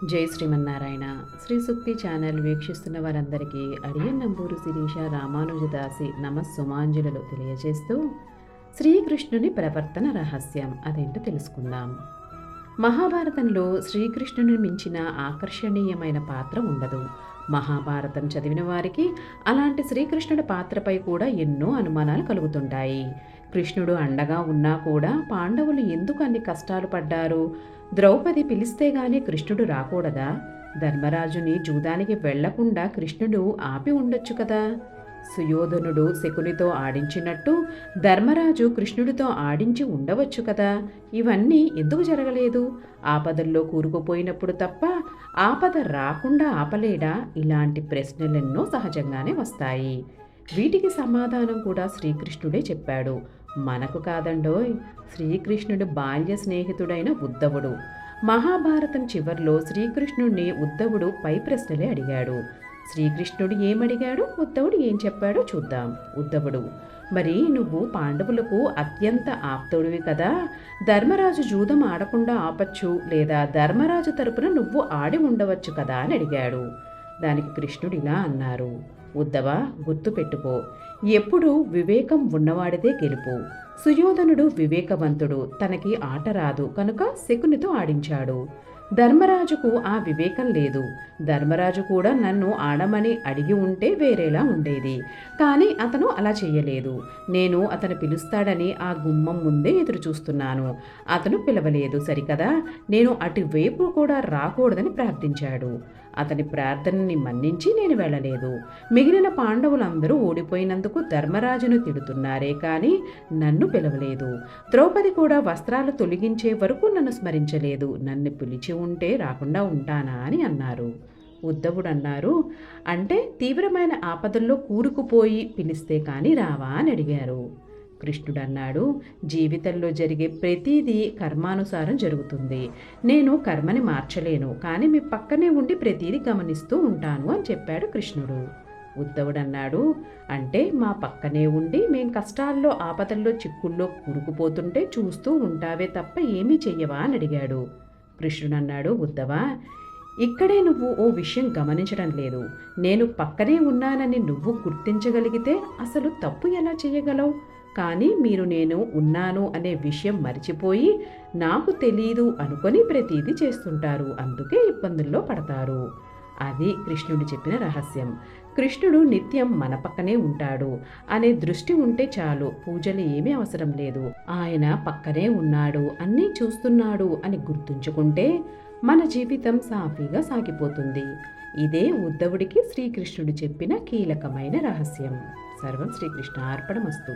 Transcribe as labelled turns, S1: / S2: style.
S1: జై శ్రీమన్నారాయణ. శ్రీ సూక్తి ఛానల్ వీక్షిస్తున్న వారందరికీ అడియన్ నంబూరు శిరీష రామానుజదాసి నమస్సుమాంజలులు తెలియజేస్తూ శ్రీకృష్ణుని ప్రవర్తన రహస్యం అదేంటో తెలుసుకుందాం. మహాభారతంలో శ్రీకృష్ణుని మించిన ఆకర్షణీయమైన పాత్ర ఉండదు. మహాభారతం చదివిన వారికి అలాంటి శ్రీకృష్ణుడి పాత్రపై కూడా ఎన్నో అనుమానాలు కలుగుతుంటాయి. కృష్ణుడు అండగా ఉన్నా కూడా పాండవులు ఎందుకు అన్ని కష్టాలు పడ్డారు? ద్రౌపది పిలిస్తే గానీ కృష్ణుడు రాకూడదా? ధర్మరాజుని జూదానికి వెళ్లకుండా కృష్ణుడు ఆపి ఉండొచ్చు కదా? సుయోధనుడు శకునితో ఆడించినట్టు ధర్మరాజు కృష్ణుడితో ఆడించి ఉండవచ్చు కదా? ఇవన్నీ ఎందుకు జరగలేదు? ఆపదల్లో కూరుకుపోయినప్పుడు తప్ప ఆపద రాకుండా ఆపలేడా? ఇలాంటి ప్రశ్నలెన్నో సహజంగానే వస్తాయి. వీటికి సమాధానం కూడా శ్రీకృష్ణుడే చెప్పాడు. మనకు కాదండోయ్. శ్రీకృష్ణుడు బాల్య స్నేహితుడైన ఉద్ధవుడు. మహాభారతం చివర్లో శ్రీకృష్ణుడిని ఉద్ధవుడు పై ప్రశ్నలే అడిగాడు. శ్రీకృష్ణుడు ఏమడిగాడు, ఉద్ధవుడు ఏం చెప్పాడో చూద్దాం. ఉద్ధవుడు: మరి నువ్వు పాండవులకు అత్యంత ఆప్తుడివి కదా, ధర్మరాజు జూదం ఆడకుండా ఆపచ్చు, లేదా ధర్మరాజు తరపున నువ్వు ఆడి ఉండవచ్చు కదా అని అడిగాడు. దానికి కృష్ణుడు ఇలా అన్నారు: ఉద్ధవ, గుర్తుపెట్టుకో, ఎప్పుడు వివేకం ఉన్నవాడిదే గెలుపు. సుయోధనుడు వివేకవంతుడు, తనకి ఆట రాదు కనుక శకునితో ఆడించాడు. ధర్మరాజుకు ఆ వివేకం లేదు. ధర్మరాజు కూడా నన్ను ఆడమని అడిగి ఉంటే వేరేలా ఉండేది. కానీ అతను అలా చెయ్యలేదు. నేను అతను పిలుస్తాడని ఆ గుమ్మం ముందే ఎదురు చూస్తున్నాను. అతను పిలవలేదు సరికదా, నేను అటువైపు కూడా రాకూడదని ప్రార్థించాడు. అతని ప్రార్థనని మన్నించి నేను వెళ్ళలేదు. మిగిలిన పాండవులందరూ ఓడిపోయినందుకు ధర్మరాజును తిడుతున్నారే కానీ నన్ను పిలవలేదు. ద్రౌపది కూడా వస్త్రాలు తొలగించే వరకు నన్ను స్మరించలేదు. నన్ను పిలిచి ఉంటే రాకుండా ఉంటానా అని అన్నారు. ఉద్ధవుడు అన్నారు: అంటే తీవ్రమైన ఆపదల్లో కూరుకుపోయి పిలిస్తే కానీ రావా అని అడిగారు. కృష్ణుడు అన్నాడు: జీవితంలో జరిగే ప్రతిదీ కర్మానుసారం జరుగుతుంది. నేను కర్మని మార్చలేను, కానీ మీ పక్కనే ఉండి ప్రతిదీ గమనిస్తూ ఉంటాను అని చెప్పాడు కృష్ణుడు. ఉద్ధవుడు అన్నాడు: అంటే మా పక్కనే ఉండి మేం కష్టాల్లో ఆపదల్లో చిక్కుల్లో కూరుకుపోతుంటే చూస్తూ ఉంటావే తప్ప ఏమీ చెయ్యవా అని అడిగాడు. కృష్ణుడు అన్నాడు: ఉద్ధవా, ఇక్కడే నువ్వు ఓ విషయం గమనించడం లేదు. నేను పక్కనే ఉన్నానని నువ్వు గుర్తించగలిగితే అసలు తప్పు ఎలా చేయగలవు? కానీ మీరు నేను ఉన్నాను అనే విషయం మరిచిపోయి నాకు తెలీదు అనుకొని ప్రతీది చేస్తుంటారు. అందుకే ఇబ్బందుల్లో పడతారు. అది కృష్ణుడు చెప్పిన రహస్యం. కృష్ణుడు నిత్యం మన పక్కనే ఉంటాడు అనే దృష్టి ఉంటే చాలు. పూజలు ఏమీ అవసరం లేదు. ఆయన పక్కనే ఉన్నాడు, అన్నీ చూస్తున్నాడు అని గుర్తుంచుకుంటే మన జీవితం సాఫీగా సాగిపోతుంది. ఇదే ఉద్ధవుడికి శ్రీకృష్ణుడు చెప్పిన కీలకమైన రహస్యం. సర్వం శ్రీకృష్ణ అర్పణమస్తు.